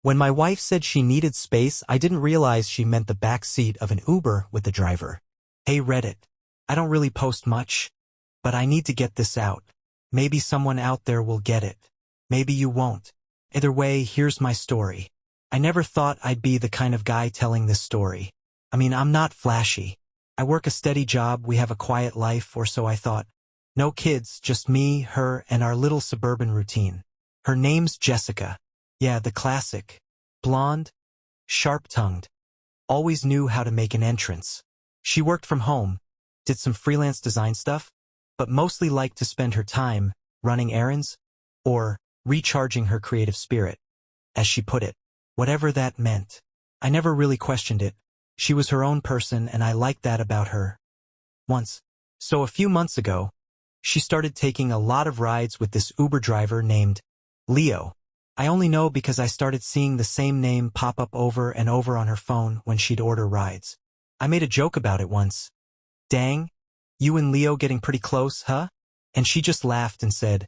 When my wife said she needed space, I didn't realize she meant the back seat of an Uber with the driver. Hey Reddit. I don't really post much, but I need to get this out. Maybe someone out there will get it. Maybe you won't. Either way, here's my story. I never thought I'd be the kind of guy telling this story. I mean, I'm not flashy. I work a steady job, we have a quiet life, or so I thought. No kids, just me, her, and our little suburban routine. Her name's Jessica. Yeah, the classic. Blonde, sharp-tongued. Always knew how to make an entrance. She worked from home, did some freelance design stuff, but mostly liked to spend her time running errands or recharging her creative spirit, as she put it. Whatever that meant. I never really questioned it. She was her own person, and I liked that about her. So a few months ago, she started taking a lot of rides with this Uber driver named Leo. I only know because I started seeing the same name pop up over and over on her phone when she'd order rides. I made a joke about it once. Dang, you and Leo getting pretty close, huh? And she just laughed and said,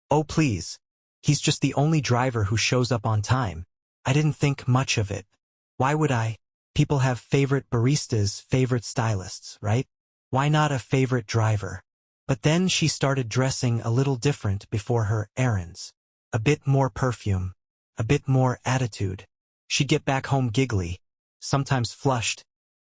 oh please, he's just the only driver who shows up on time. I didn't think much of it. Why would I? People have favorite baristas, favorite stylists, right? Why not a favorite driver? But then she started dressing a little different before her errands. A bit more perfume, a bit more attitude. She'd get back home giggly, sometimes flushed,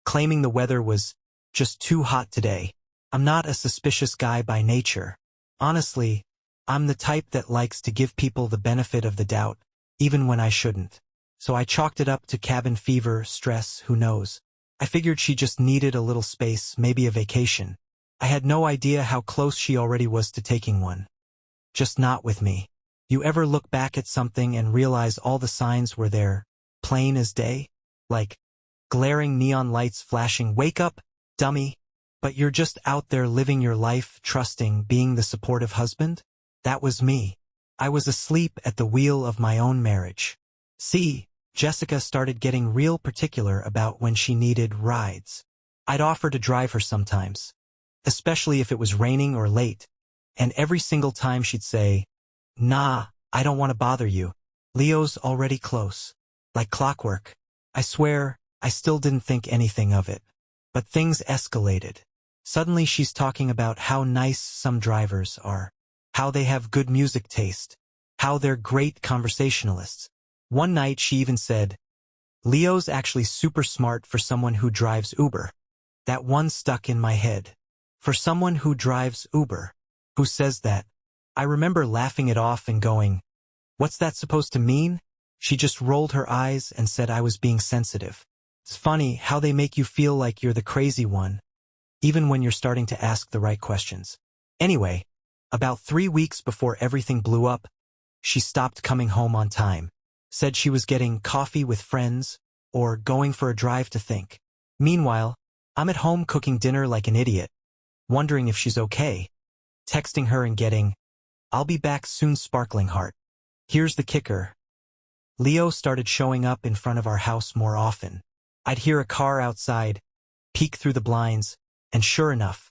claiming the weather was just too hot today. I'm not a suspicious guy by nature. Honestly, I'm the type that likes to give people the benefit of the doubt, even when I shouldn't. So I chalked it up to cabin fever, stress, who knows. I figured she just needed a little space, maybe a vacation. I had no idea how close she already was to taking one. Just not with me. You ever look back at something and realize all the signs were there, plain as day? Like glaring neon lights flashing, wake up, dummy. But you're just out there living your life, trusting, being the supportive husband? That was me. I was asleep at the wheel of my own marriage. See, Jessica started getting real particular about when she needed rides. I'd offer to drive her sometimes, especially if it was raining or late, and every single time she'd say, nah, I don't want to bother you. Leo's already close. Like clockwork. I swear, I still didn't think anything of it. But things escalated. Suddenly she's talking about how nice some drivers are, how they have good music taste, how they're great conversationalists. One night she even said, Leo's actually super smart for someone who drives Uber. That one stuck in my head. For someone who drives Uber. Who says that? I remember laughing it off and going, what's that supposed to mean? She just rolled her eyes and said I was being sensitive. It's funny how they make you feel like you're the crazy one, even when you're starting to ask the right questions. Anyway, about 3 weeks before everything blew up, she stopped coming home on time. Said she was getting coffee with friends or going for a drive to think. Meanwhile, I'm at home cooking dinner like an idiot, wondering if she's okay. Texting her and getting, I'll be back soon sparkling heart. Here's the kicker. Leo started showing up in front of our house more often. I'd hear a car outside, peek through the blinds, and sure enough,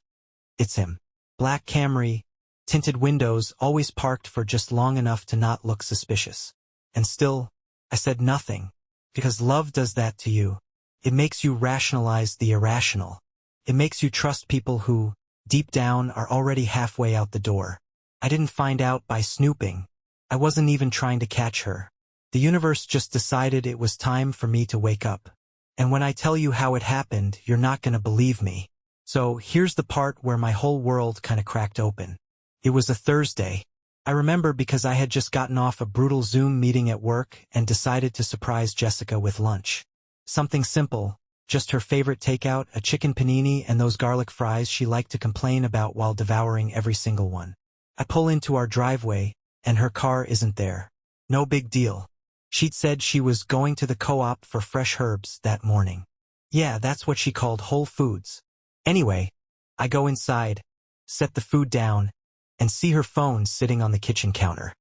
it's him. Black Camry, tinted windows, always parked for just long enough to not look suspicious. And still, I said nothing, because love does that to you. It makes you rationalize the irrational. It makes you trust people who, deep down, are already halfway out the door. I didn't find out by snooping. I wasn't even trying to catch her. The universe just decided it was time for me to wake up. And when I tell you how it happened, you're not gonna believe me. So here's the part where my whole world kinda cracked open. It was a Thursday. I remember because I had just gotten off a brutal Zoom meeting at work and decided to surprise Jessica with lunch. Something simple, just her favorite takeout, a chicken panini and those garlic fries she liked to complain about while devouring every single one. I pull into our driveway, and her car isn't there. No big deal. She'd said she was going to the co-op for fresh herbs that morning. Yeah, that's what she called Whole Foods. Anyway, I go inside, set the food down, and see her phone sitting on the kitchen counter.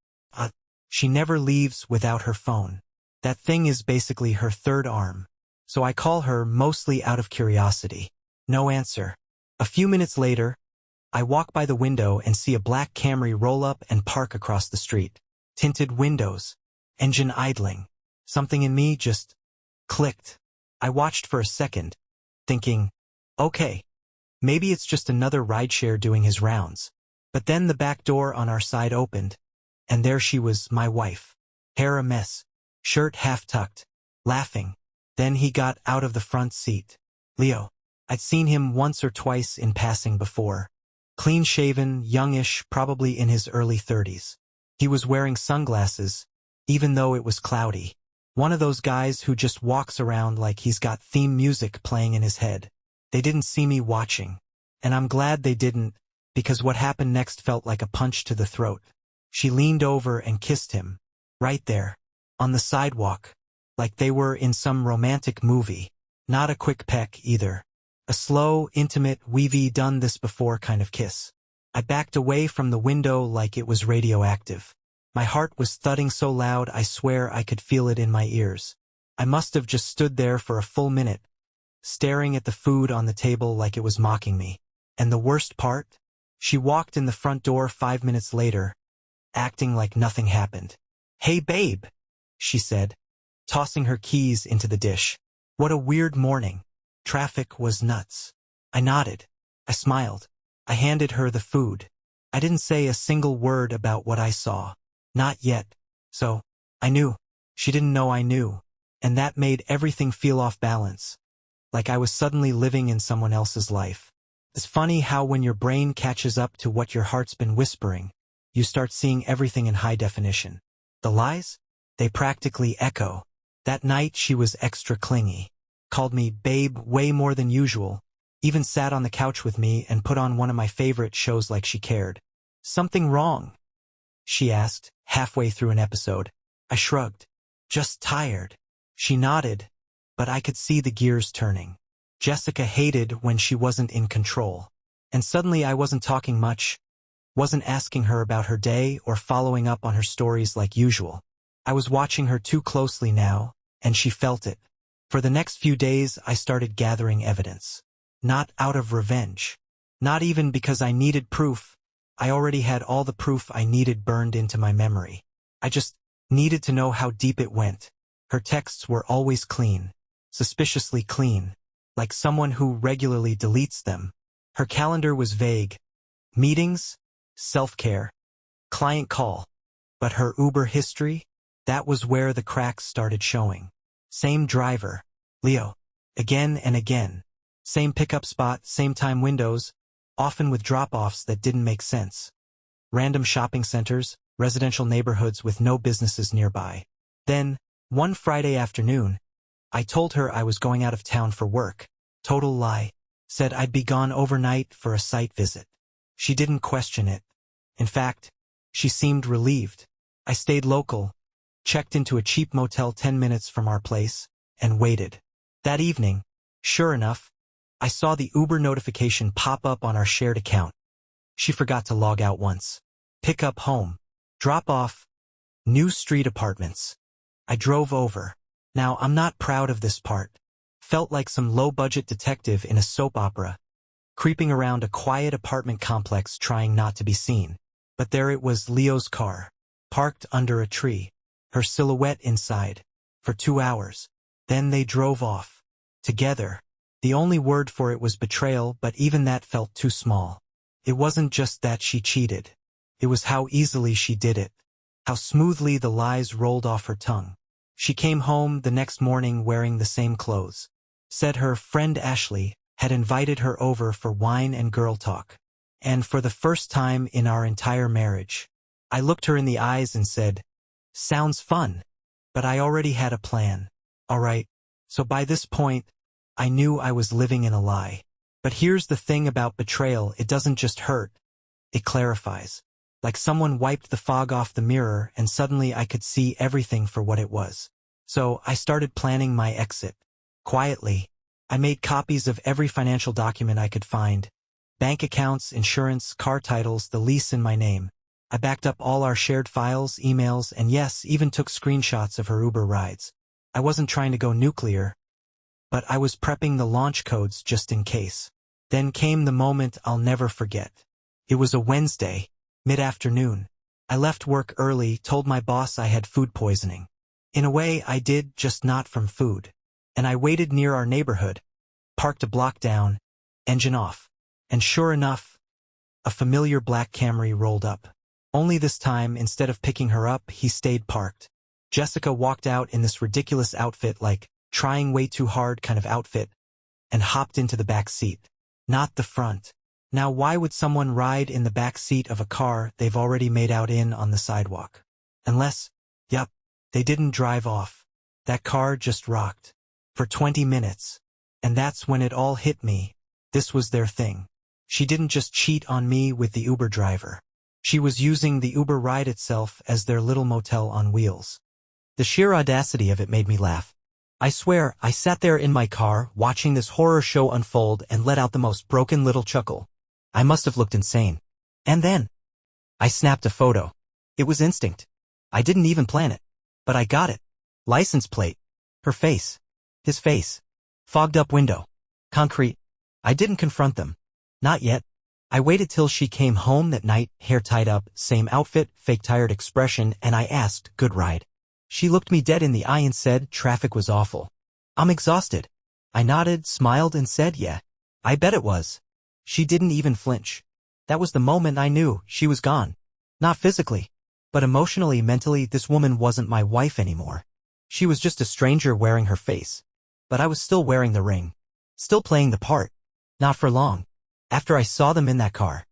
She never leaves without her phone. That thing is basically her third arm. So I call her mostly out of curiosity. No answer. A few minutes later, I walk by the window and see a black Camry roll up and park across the street. Tinted windows, engine idling. Something in me just clicked. I watched for a second, thinking, okay, maybe it's just another rideshare doing his rounds. But then the back door on our side opened, and there she was, my wife. Hair a mess, shirt half tucked, laughing. Then he got out of the front seat. Leo. I'd seen him once or twice in passing before. Clean-shaven, youngish, probably in his early 30s. He was wearing sunglasses, even though it was cloudy. One of those guys who just walks around like he's got theme music playing in his head. They didn't see me watching. And I'm glad they didn't, because what happened next felt like a punch to the throat. She leaned over and kissed him. Right there. On the sidewalk. Like they were in some romantic movie. Not a quick peck either. A slow, intimate, we've done this before kind of kiss. I backed away from the window like it was radioactive. My heart was thudding so loud I swear I could feel it in my ears. I must have just stood there for a full minute, staring at the food on the table like it was mocking me. And the worst part? She walked in the front door 5 minutes later, acting like nothing happened. Hey babe, she said, tossing her keys into the dish. What a weird morning. Traffic was nuts. I nodded. I smiled. I handed her the food. I didn't say a single word about what I saw. Not yet. So, I knew. She didn't know I knew. And that made everything feel off balance. Like I was suddenly living in someone else's life. It's funny how when your brain catches up to what your heart's been whispering, you start seeing everything in high definition. The lies? They practically echo. That night she was extra clingy. Called me babe way more than usual. Even sat on the couch with me and put on one of my favorite shows like she cared. Something wrong? She asked, halfway through an episode. I shrugged. Just tired. She nodded, but I could see the gears turning. Jessica hated when she wasn't in control. And suddenly I wasn't talking much, wasn't asking her about her day or following up on her stories like usual. I was watching her too closely now, and she felt it. For the next few days I started gathering evidence. Not out of revenge. Not even because I needed proof. I already had all the proof I needed burned into my memory. I just needed to know how deep it went. Her texts were always clean. Suspiciously clean. Like someone who regularly deletes them. Her calendar was vague. Meetings? Self-care. Client call. But her Uber history? That was where the cracks started showing. Same driver. Leo. Again and again. Same pickup spot, same time windows, often with drop-offs that didn't make sense. Random shopping centers, residential neighborhoods with no businesses nearby. Then, one Friday afternoon, I told her I was going out of town for work. Total lie. Said I'd be gone overnight for a site visit. She didn't question it. In fact, she seemed relieved. I stayed local, checked into a cheap motel 10 minutes from our place, and waited. That evening, sure enough, I saw the Uber notification pop up on our shared account. She forgot to log out once. Pick up home. Drop off. New street apartments. I drove over. Now, I'm not proud of this part. Felt like some low-budget detective in a soap opera, creeping around a quiet apartment complex trying not to be seen. But there it was, Leo's car, parked under a tree, her silhouette inside, for 2 hours. Then they drove off. Together. The only word for it was betrayal, but even that felt too small. It wasn't just that she cheated. It was how easily she did it. How smoothly the lies rolled off her tongue. She came home the next morning wearing the same clothes. Said her friend Ashley had invited her over for wine and girl talk. And for the first time in our entire marriage, I looked her in the eyes and said, "Sounds fun." But I already had a plan. All right. So by this point, I knew I was living in a lie. But here's the thing about betrayal, it doesn't just hurt. It clarifies. Like someone wiped the fog off the mirror and suddenly I could see everything for what it was. So I started planning my exit. Quietly. I made copies of every financial document I could find. Bank accounts, insurance, car titles, the lease in my name. I backed up all our shared files, emails, and yes, even took screenshots of her Uber rides. I wasn't trying to go nuclear, but I was prepping the launch codes just in case. Then came the moment I'll never forget. It was a Wednesday, mid-afternoon. I left work early, told my boss I had food poisoning. In a way, I did, just not from food. And I waited near our neighborhood, parked a block down, engine off. And sure enough, a familiar black Camry rolled up. Only this time, instead of picking her up, he stayed parked. Jessica walked out in this ridiculous outfit, like trying way too hard kind of outfit, and hopped into the back seat. Not the front. Now why would someone ride in the back seat of a car they've already made out in on the sidewalk? Unless, yup, they didn't drive off. That car just rocked. For 20 minutes. And that's when it all hit me. This was their thing. She didn't just cheat on me with the Uber driver. She was using the Uber ride itself as their little motel on wheels. The sheer audacity of it made me laugh. I swear, I sat there in my car, watching this horror show unfold and let out the most broken little chuckle. I must have looked insane. And then, I snapped a photo. It was instinct. I didn't even plan it. But I got it. License plate. Her face. His face. Fogged up window. Concrete. I didn't confront them. Not yet. I waited till she came home that night, hair tied up, same outfit, fake tired expression, and I asked, "Good ride?" She looked me dead in the eye and said, "Traffic was awful." "I'm exhausted." I nodded, smiled, and said, "Yeah. I bet it was." She didn't even flinch. That was the moment I knew she was gone. Not physically, but emotionally, mentally, this woman wasn't my wife anymore. She was just a stranger wearing her face. But I was still wearing the ring. Still playing the part. Not for long. After I saw them in that car,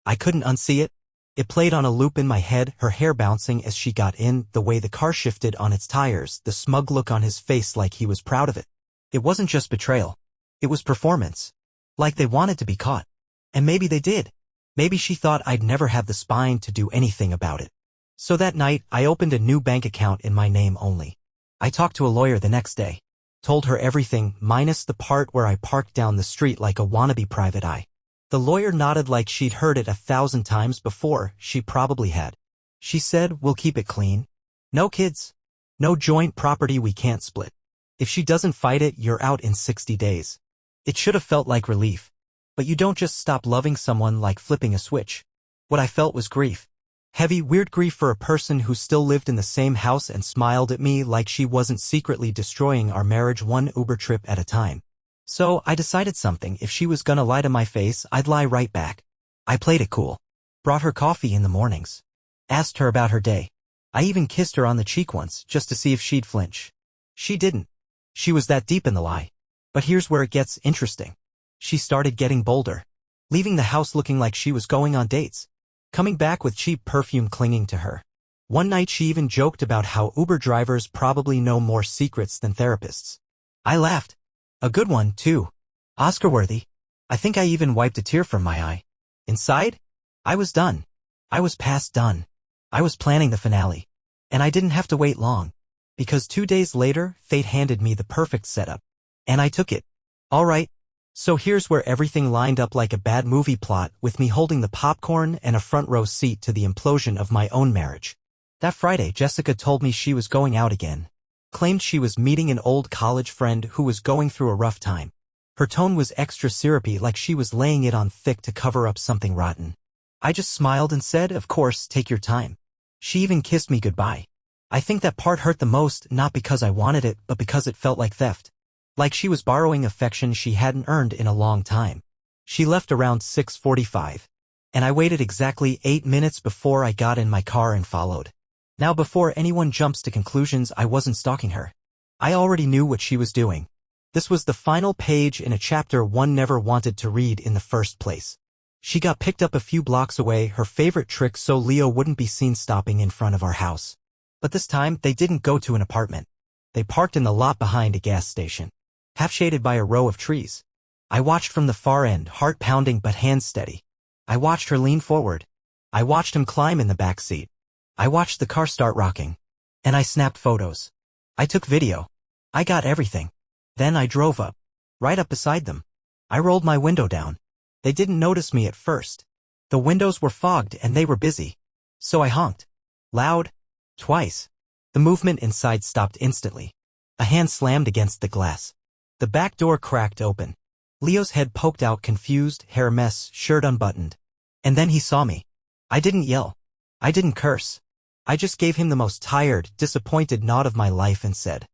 I couldn't unsee it. It played on a loop in my head, her hair bouncing as she got in, the way the car shifted on its tires, the smug look on his face like he was proud of it. It wasn't just betrayal. It was performance. Like they wanted to be caught. And maybe they did. Maybe she thought I'd never have the spine to do anything about it. So that night, I opened a new bank account in my name only. I talked to a lawyer the next day. Told her everything, minus the part where I parked down the street like a wannabe private eye. The lawyer nodded like she'd heard it 1,000 times before. She probably had. She said, "We'll keep it clean. No kids. No joint property we can't split. If she doesn't fight it, you're out in 60 days. It should have felt like relief. But you don't just stop loving someone like flipping a switch. What I felt was grief. Heavy, weird grief for a person who still lived in the same house and smiled at me like she wasn't secretly destroying our marriage one Uber trip at a time. So I decided something. If she was gonna lie to my face, I'd lie right back. I played it cool. Brought her coffee in the mornings. Asked her about her day. I even kissed her on the cheek once, just to see if she'd flinch. She didn't. She was that deep in the lie. But here's where it gets interesting. She started getting bolder. Leaving the house looking like she was going on dates. Coming back with cheap perfume clinging to her. One night she even joked about how Uber drivers probably know more secrets than therapists. I laughed. A good one, too. Oscar-worthy. I think I even wiped a tear from my eye. Inside, I was done. I was past done. I was planning the finale. And I didn't have to wait long. Because 2 days later, fate handed me the perfect setup. And I took it. All right. So here's where everything lined up like a bad movie plot, with me holding the popcorn and a front row seat to the implosion of my own marriage. That Friday, Jessica told me she was going out again. Claimed she was meeting an old college friend who was going through a rough time. Her tone was extra syrupy, like she was laying it on thick to cover up something rotten. I just smiled and said, "Of course, take your time." She even kissed me goodbye. I think that part hurt the most, not because I wanted it, but because it felt like theft. Like she was borrowing affection she hadn't earned in a long time. She left around 6:45. And I waited exactly 8 minutes before I got in my car and followed. Now before anyone jumps to conclusions, I wasn't stalking her. I already knew what she was doing. This was the final page in a chapter one never wanted to read in the first place. She got picked up a few blocks away, her favorite trick so Leo wouldn't be seen stopping in front of our house. But this time, they didn't go to an apartment. They parked in the lot behind a gas station. Half shaded by a row of trees. I watched from the far end, heart pounding but hands steady. I watched her lean forward. I watched him climb in the back seat. I watched the car start rocking. And I snapped photos. I took video. I got everything. Then I drove up. Right up beside them. I rolled my window down. They didn't notice me at first. The windows were fogged and they were busy. So I honked. Loud. Twice. The movement inside stopped instantly. A hand slammed against the glass. The back door cracked open. Leo's head poked out, confused, hair a mess, shirt unbuttoned. And then he saw me. I didn't yell. I didn't curse. I just gave him the most tired, disappointed nod of my life and said,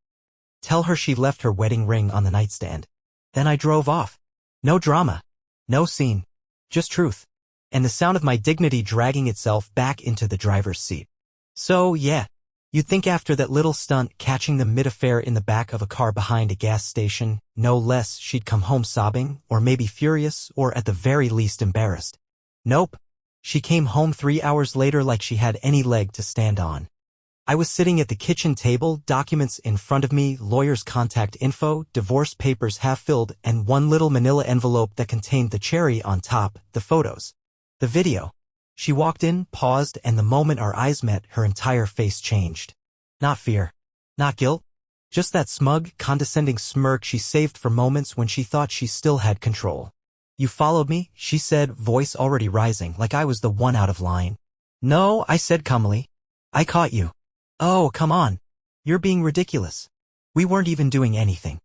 "Tell her she left her wedding ring on the nightstand." Then I drove off. No drama. No scene. Just truth. And the sound of my dignity dragging itself back into the driver's seat. So, yeah. You'd think after that little stunt catching them mid-affair in the back of a car behind a gas station, no less she'd come home sobbing, or maybe furious, or at the very least embarrassed. Nope. She came home 3 hours later like she had any leg to stand on. I was sitting at the kitchen table, documents in front of me, lawyer's contact info, divorce papers half filled, and one little manila envelope that contained the cherry on top, the photos. The video. She walked in, paused, and the moment our eyes met, her entire face changed. Not fear. Not guilt. Just that smug, condescending smirk she saved for moments when she thought she still had control. "You followed me," she said, voice already rising, like I was the one out of line. "No," I said calmly. "I caught you." "Oh, come on. You're being ridiculous. We weren't even doing anything."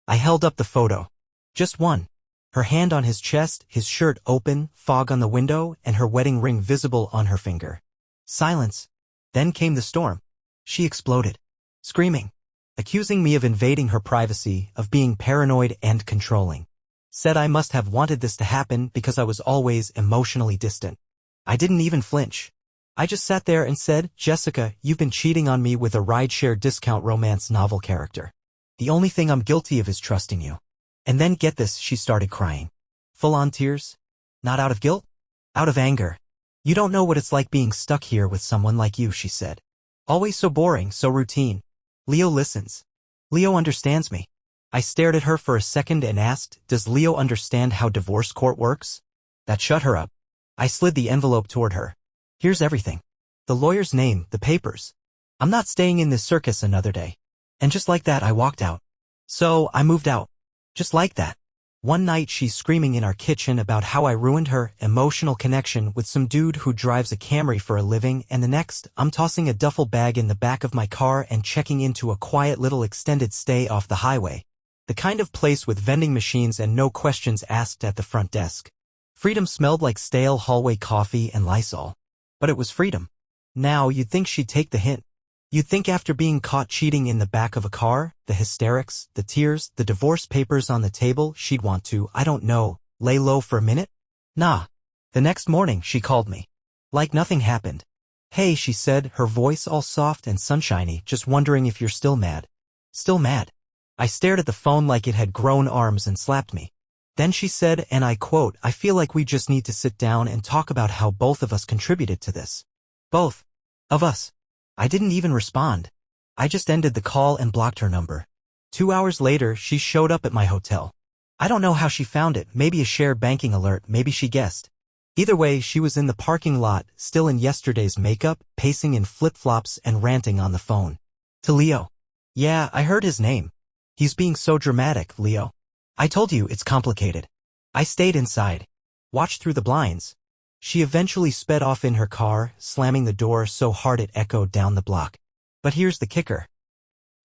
I held up the photo. Just one. Her hand on his chest, his shirt open, fog on the window, and her wedding ring visible on her finger. Silence. Then came the storm. She exploded. Screaming. Accusing me of invading her privacy, of being paranoid and controlling. Said I must have wanted this to happen because I was always emotionally distant. I didn't even flinch. I just sat there and said, "Jessica, you've been cheating on me with a rideshare discount romance novel character. The only thing I'm guilty of is trusting you." And then get this, she started crying. Full-on tears. Not out of guilt? Out of anger. "You don't know what it's like being stuck here with someone like you," she said. "Always so boring, so routine. Leo listens. Leo understands me." I stared at her for a second and asked, "Does Leo understand how divorce court works?" That shut her up. I slid the envelope toward her. "Here's everything. The lawyer's name, the papers. I'm not staying in this circus another day." And just like that I walked out. So, I moved out. Just like that. One night she's screaming in our kitchen about how I ruined her emotional connection with some dude who drives a Camry for a living, and the next, I'm tossing a duffel bag in the back of my car and checking into a quiet little extended stay off the highway. The kind of place with vending machines and no questions asked at the front desk. Freedom smelled like stale hallway coffee and Lysol. But it was freedom. Now you'd think she'd take the hint. You'd think after being caught cheating in the back of a car, the hysterics, the tears, the divorce papers on the table, she'd want to, I don't know, lay low for a minute? Nah. The next morning, she called me. Like nothing happened. "Hey," she said, her voice all soft and sunshiny, "just wondering if you're still mad." Still mad. I stared at the phone like it had grown arms and slapped me. Then she said, and I quote, "I feel like we just need to sit down and talk about how both of us contributed to this. Both of us." I didn't even respond. I just ended the call and blocked her number. 2 hours later, she showed up at my hotel. I don't know how she found it, maybe a shared banking alert, maybe she guessed. Either way, she was in the parking lot, still in yesterday's makeup, pacing in flip-flops and ranting on the phone. To Leo. "Yeah, I heard his name. He's being so dramatic, Leo. I told you it's complicated." I stayed inside. Watched through the blinds. She eventually sped off in her car, slamming the door so hard it echoed down the block. But here's the kicker.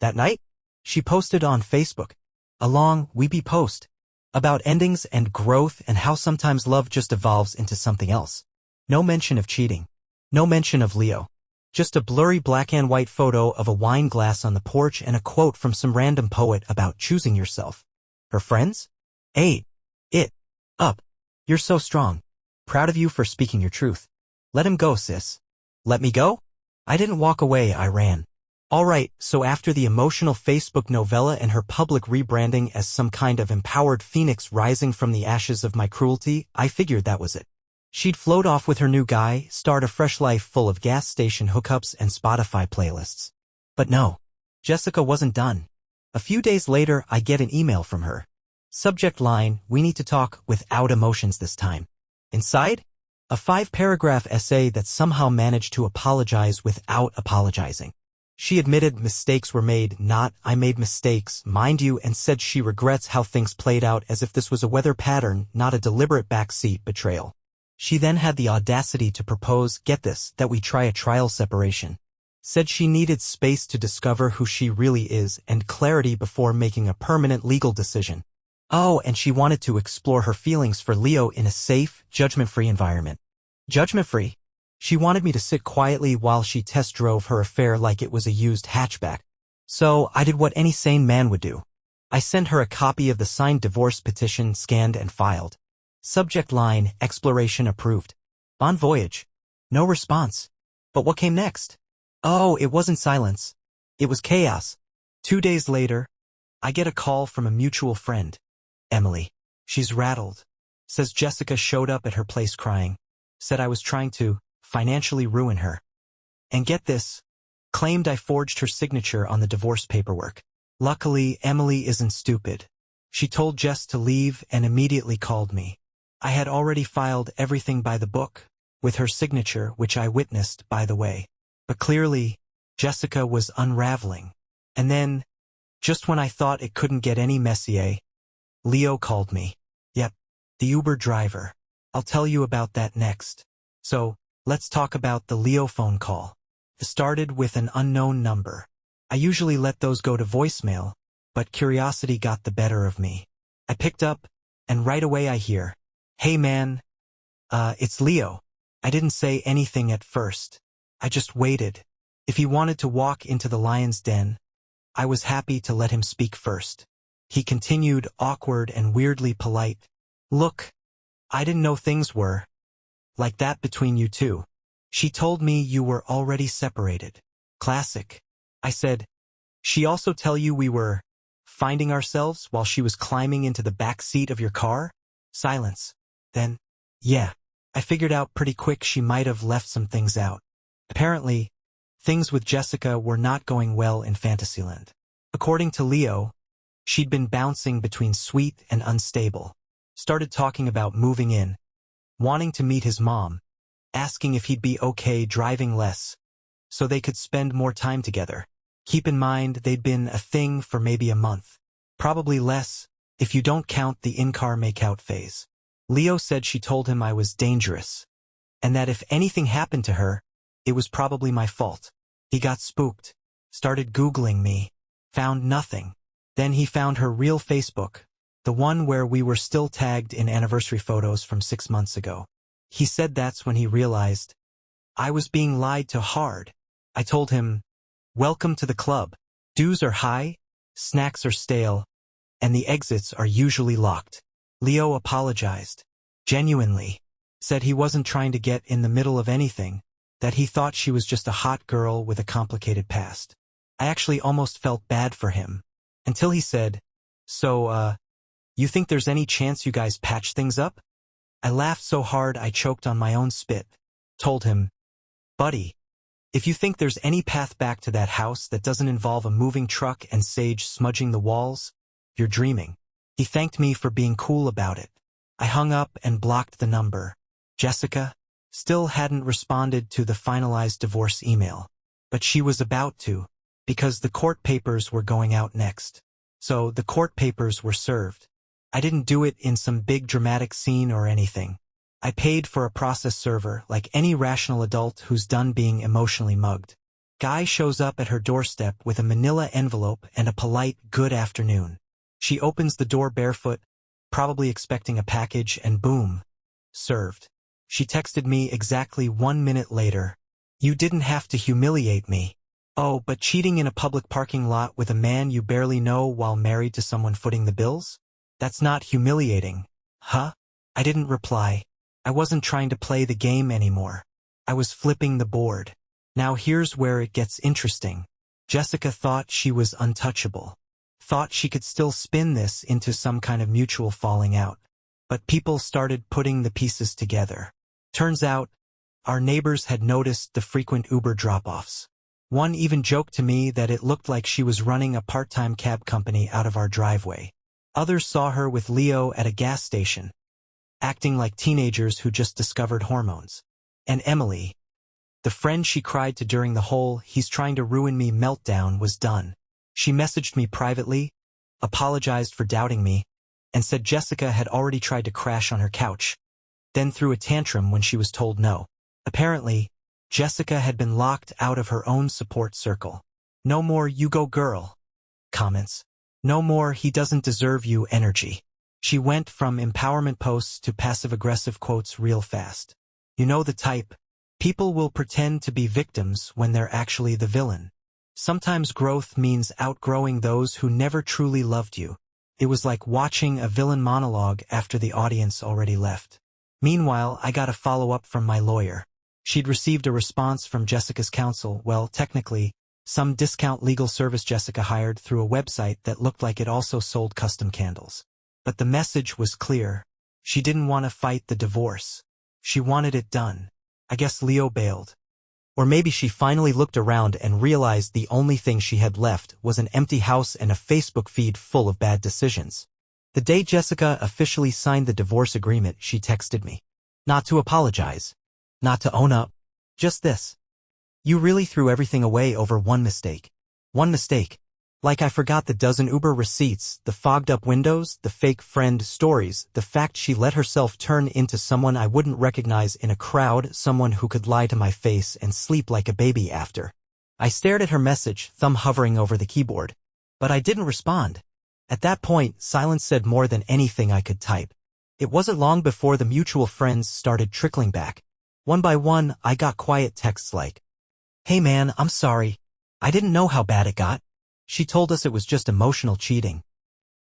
That night, she posted on Facebook a long, weepy post about endings and growth and how sometimes love just evolves into something else. No mention of cheating. No mention of Leo. Just a blurry black and white photo of a wine glass on the porch and a quote from some random poet about choosing yourself. Her friends? "Ate it up. You're so strong. Proud of you for speaking your truth. Let him go, sis." Let me go? I didn't walk away, I ran. All right, so after the emotional Facebook novella and her public rebranding as some kind of empowered phoenix rising from the ashes of my cruelty, I figured that was it. She'd float off with her new guy, start a fresh life full of gas station hookups and Spotify playlists. But no, Jessica wasn't done. A few days later, I get an email from her. Subject line, "We need to talk," without emotions this time. Inside? A 5-paragraph essay that somehow managed to apologize without apologizing. She admitted mistakes were made, not "I made mistakes, mind you," and said she regrets how things played out as if this was a weather pattern, not a deliberate backseat betrayal. She then had the audacity to propose, get this, that we try a trial separation. Said she needed space to discover who she really is and clarity before making a permanent legal decision. Oh, and she wanted to explore her feelings for Leo in a safe, judgment-free environment. Judgment-free? She wanted me to sit quietly while she test drove her affair like it was a used hatchback. So I did what any sane man would do. I sent her a copy of the signed divorce petition scanned and filed. Subject line, exploration approved. Bon voyage. No response. But what came next? Oh, it wasn't silence. It was chaos. 2 days later, I get a call from a mutual friend, Emily. She's rattled. Says Jessica showed up at her place crying. Said I was trying to financially ruin her. And get this, claimed I forged her signature on the divorce paperwork. Luckily, Emily isn't stupid. She told Jess to leave and immediately called me. I had already filed everything by the book, with her signature, which I witnessed, by the way. But clearly, Jessica was unraveling. And then, just when I thought it couldn't get any messier, Leo called me. Yep, the Uber driver. I'll tell you about that next. So, let's talk about the Leo phone call. It started with an unknown number. I usually let those go to voicemail, but curiosity got the better of me. I picked up, and right away I hear, "Hey man, it's Leo." I didn't say anything at first. I just waited. If he wanted to walk into the lion's den, I was happy to let him speak first. He continued, awkward and weirdly polite. "Look, I didn't know things were like that between you two. She told me you were already separated." Classic. I said, "She also tell you we were finding ourselves while she was climbing into the back seat of your car?" Silence. Then, "Yeah, I figured out pretty quick she might have left some things out." Apparently, things with Jessica were not going well in Fantasyland. According to Leo, she'd been bouncing between sweet and unstable. Started talking about moving in, wanting to meet his mom, asking if he'd be okay driving less, so they could spend more time together. Keep in mind they'd been a thing for maybe a month. Probably less, if you don't count the in-car make-out phase. Leo said she told him I was dangerous, and that if anything happened to her, it was probably my fault. He got spooked, started Googling me, found nothing. Then he found her real Facebook, the one where we were still tagged in anniversary photos from 6 months ago. He said that's when he realized I was being lied to hard. I told him, "Welcome to the club. Dues are high, snacks are stale, and the exits are usually locked." Leo apologized. Genuinely. Said he wasn't trying to get in the middle of anything, that he thought she was just a hot girl with a complicated past. I actually almost felt bad for him. Until he said, "So, you think there's any chance you guys patch things up?" I laughed so hard I choked on my own spit. Told him, "Buddy, if you think there's any path back to that house that doesn't involve a moving truck and sage smudging the walls, you're dreaming." He thanked me for being cool about it. I hung up and blocked the number. Jessica still hadn't responded to the finalized divorce email, but she was about to, because the court papers were going out next. So the court papers were served. I didn't do it in some big dramatic scene or anything. I paid for a process server like any rational adult who's done being emotionally mugged. Guy shows up at her doorstep with a manila envelope and a polite "good afternoon." She opens the door barefoot, probably expecting a package, and boom, served. She texted me exactly 1 minute later, "You didn't have to humiliate me." Oh, but cheating in a public parking lot with a man you barely know while married to someone footing the bills? That's not humiliating, huh? I didn't reply. I wasn't trying to play the game anymore. I was flipping the board. Now here's where it gets interesting. Jessica thought she was untouchable. Thought she could still spin this into some kind of mutual falling out. But people started putting the pieces together. Turns out, our neighbors had noticed the frequent Uber drop-offs. One even joked to me that it looked like she was running a part-time cab company out of our driveway. Others saw her with Leo at a gas station, acting like teenagers who just discovered hormones. And Emily, the friend she cried to during the whole "he's trying to ruin me" meltdown, was done. She messaged me privately, apologized for doubting me, and said Jessica had already tried to crash on her couch, then threw a tantrum when she was told no. Apparently, Jessica had been locked out of her own support circle. No more "you go girl" comments. No more "he doesn't deserve you" energy. She went from empowerment posts to passive-aggressive quotes real fast. You know the type. People will pretend to be victims when they're actually the villain. Sometimes growth means outgrowing those who never truly loved you. It was like watching a villain monologue after the audience already left. Meanwhile, I got a follow-up from my lawyer. She'd received a response from Jessica's counsel, well, technically, some discount legal service Jessica hired through a website that looked like it also sold custom candles. But the message was clear. She didn't want to fight the divorce. She wanted it done. I guess Leo bailed. Or maybe she finally looked around and realized the only thing she had left was an empty house and a Facebook feed full of bad decisions. The day Jessica officially signed the divorce agreement, she texted me. Not to apologize. Not to own up. Just this. You really threw everything away over one mistake. One mistake. Like I forgot the dozen Uber receipts, the fogged-up windows, the fake friend stories, the fact she let herself turn into someone I wouldn't recognize in a crowd, someone who could lie to my face and sleep like a baby after. I stared at her message, thumb hovering over the keyboard. But I didn't respond. At that point, silence said more than anything I could type. It wasn't long before the mutual friends started trickling back. One by one, I got quiet texts like, "Hey man, I'm sorry. I didn't know how bad it got. She told us it was just emotional cheating.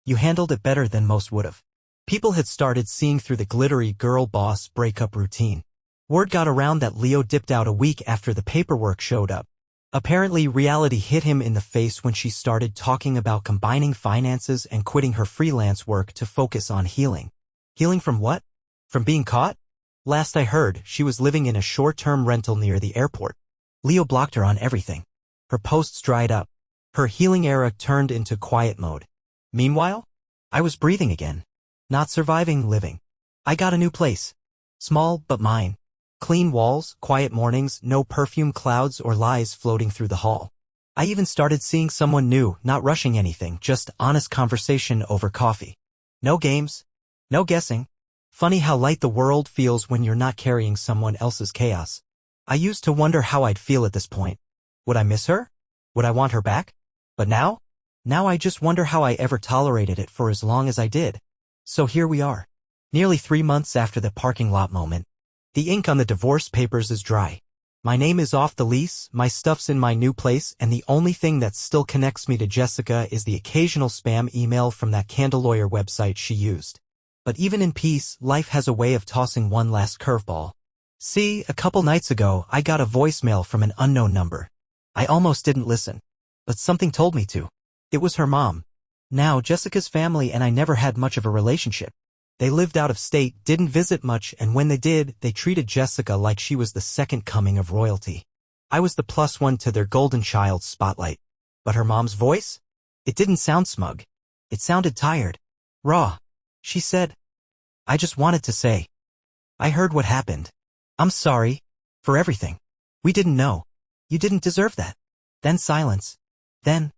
You handled it better than most would've." People had started seeing through the glittery girl boss breakup routine. Word got around that Leo dipped out a week after the paperwork showed up. Apparently, reality hit him in the face when she started talking about combining finances and quitting her freelance work to focus on healing. Healing from what? From being caught? Last I heard, she was living in a short-term rental near the airport. Leo blocked her on everything. Her posts dried up. Her healing era turned into quiet mode. Meanwhile, I was breathing again. Not surviving, living. I got a new place. Small, but mine. Clean walls, quiet mornings, no perfume clouds or lies floating through the hall. I even started seeing someone new, not rushing anything, just honest conversation over coffee. No games. No guessing. Funny how light the world feels when you're not carrying someone else's chaos. I used to wonder how I'd feel at this point. Would I miss her? Would I want her back? But now I just wonder how I ever tolerated it for as long as I did. So here we are. Nearly 3 months after the parking lot moment. The ink on the divorce papers is dry. My name is off the lease, my stuff's in my new place, and the only thing that still connects me to Jessica is the occasional spam email from that candle lawyer website she used. But even in peace, life has a way of tossing one last curveball. See, a couple nights ago, I got a voicemail from an unknown number. I almost didn't listen. But something told me to. It was her mom. Now, Jessica's family and I never had much of a relationship. They lived out of state, didn't visit much, and when they did, they treated Jessica like she was the second coming of royalty. I was the +1 to their golden child spotlight. But her mom's voice? It didn't sound smug. It sounded tired. Raw. She said, "I just wanted to say. I heard what happened. I'm sorry. For everything. We didn't know. You didn't deserve that." Then silence. Then,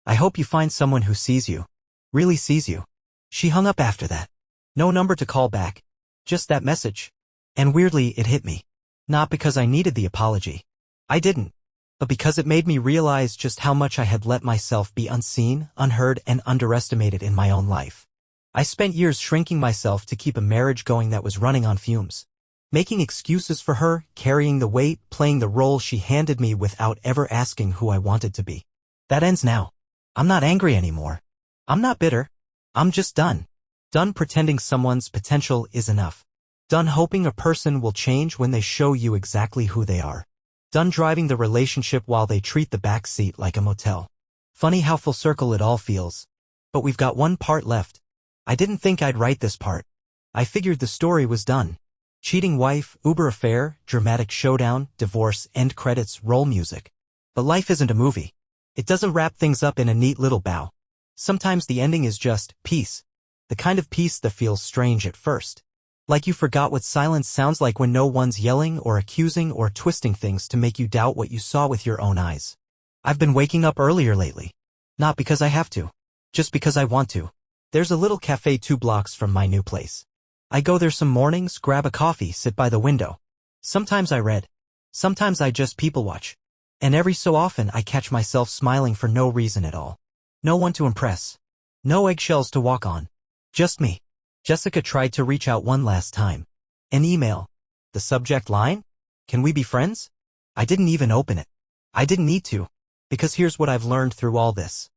"I hope you find someone who sees you. Really sees you." She hung up after that. No number to call back. Just that message. And weirdly, it hit me. Not because I needed the apology. I didn't. But because it made me realize just how much I had let myself be unseen, unheard, and underestimated in my own life. I spent years shrinking myself to keep a marriage going that was running on fumes. Making excuses for her, carrying the weight, playing the role she handed me without ever asking who I wanted to be. That ends now. I'm not angry anymore. I'm not bitter. I'm just done. Done pretending someone's potential is enough. Done hoping a person will change when they show you exactly who they are. Done driving the relationship while they treat the backseat like a motel. Funny how full circle it all feels. But we've got one part left. I didn't think I'd write this part. I figured the story was done. Cheating wife, Uber affair, dramatic showdown, divorce, end credits, roll music. But life isn't a movie. It doesn't wrap things up in a neat little bow. Sometimes the ending is just peace. The kind of peace that feels strange at first. Like you forgot what silence sounds like when no one's yelling or accusing or twisting things to make you doubt what you saw with your own eyes. I've been waking up earlier lately. Not because I have to. Just because I want to. There's a little cafe 2 blocks from my new place. I go there some mornings, grab a coffee, sit by the window. Sometimes I read. Sometimes I just people watch. And every so often I catch myself smiling for no reason at all. No one to impress. No eggshells to walk on. Just me. Jessica tried to reach out one last time. An email. The subject line? Can we be friends? I didn't even open it. I didn't need to. Because here's what I've learned through all this.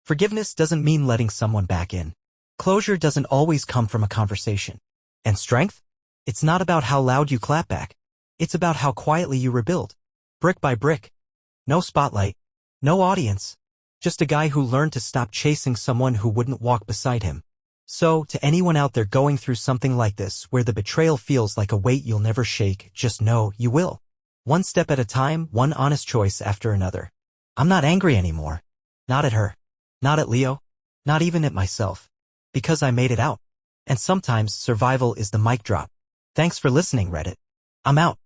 Forgiveness doesn't mean letting someone back in. Closure doesn't always come from a conversation. And strength? It's not about how loud you clap back. It's about how quietly you rebuild. Brick by brick. No spotlight. No audience. Just a guy who learned to stop chasing someone who wouldn't walk beside him. So, to anyone out there going through something like this, where the betrayal feels like a weight you'll never shake, just know you will. One step at a time, one honest choice after another. I'm not angry anymore. Not at her. Not at Leo. Not even at myself. Because I made it out. And sometimes survival is the mic drop. Thanks for listening, Reddit. I'm out.